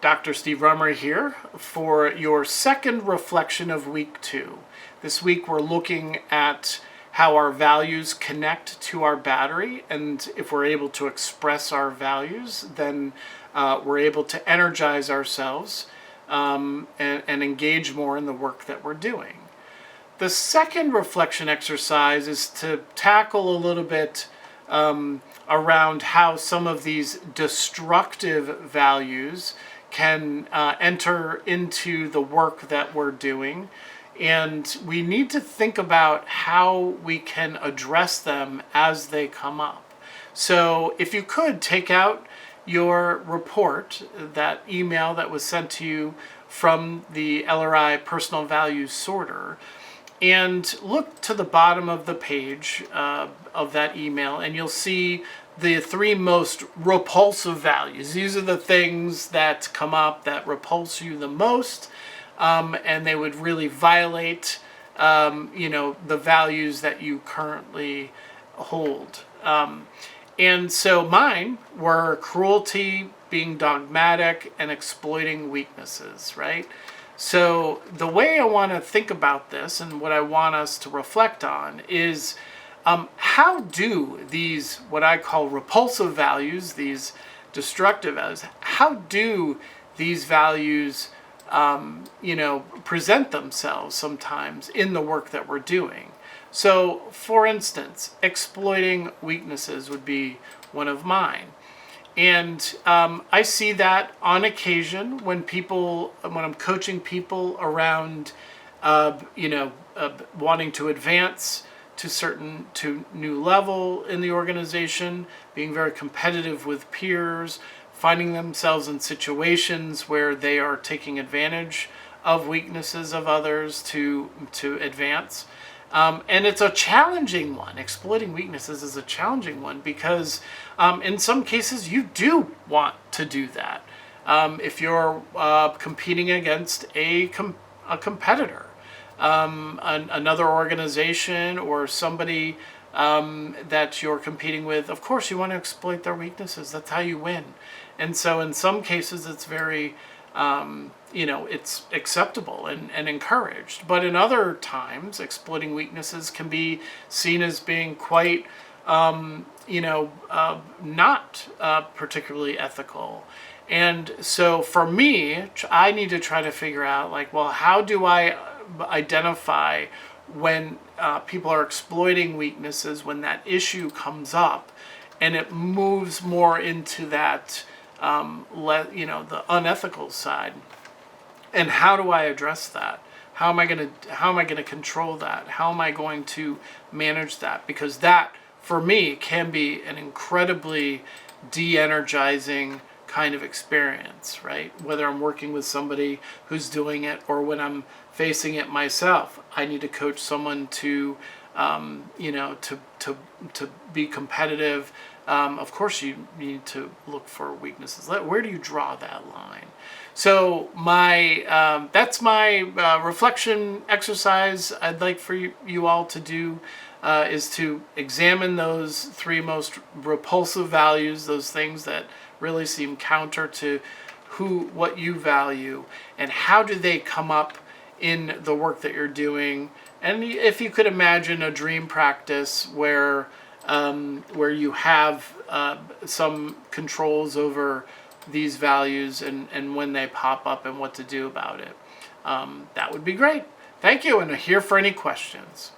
Dr. Steve Rummery here for your second reflection of week 2. This week we're looking at how our values connect to our battery, and if we're able to express our values, then we're able to energize ourselves and engage more in the work that we're doing. The second reflection exercise is to tackle a little bit around how some of these destructive values can enter into the work that we're doing. And we need to think about how we can address them as they come up. So if you could take out your report, that email that was sent to you from the LRI Personal Values Sorter, and look to the bottom of the page of that email, and you'll see the 3 most repulsive values. These are the things that come up that repulse you the most, and they would really violate, the values that you currently hold. And so mine were cruelty, being dogmatic, and exploiting weaknesses, right? So the way I want to think about this and what I want us to reflect on is how do these, what I call repulsive values, these destructive values, how do these values, present themselves sometimes in the work that we're doing? So, for instance, exploiting weaknesses would be one of mine. And I see that on occasion when I'm coaching people around, wanting to advance to new level in the organization, being very competitive with peers, finding themselves in situations where they are taking advantage of weaknesses of others to advance. And it's a challenging one. Exploiting weaknesses is a challenging one because in some cases you do want to do that. If you're competing against a competitor, another organization or somebody that you're competing with, of course you want to exploit their weaknesses. That's how you win. And so in some cases it's very it's acceptable and encouraged. But in other times, exploiting weaknesses can be seen as being quite, not particularly ethical. And so for me, I need to try to figure out, how do I identify when people are exploiting weaknesses, when that issue comes up, and it moves more into that, the unethical side. And how do I address that? How am I going to control that? How am I going to manage that? Because that, for me, can be an incredibly de-energizing kind of experience, right? Whether I'm working with somebody who's doing it or when I'm facing it myself, I need to coach someone to be competitive. Of course, you need to look for weaknesses. Where do you draw that line? So that's my reflection exercise I'd like for you all to do, is to examine those 3 most repulsive values, those things that really seem counter to what you value, and how do they come up in the work that you're doing. And if you could imagine a dream practice where you have some controls over these values and when they pop up and what to do about it. That would be great. Thank you, and I'm here for any questions.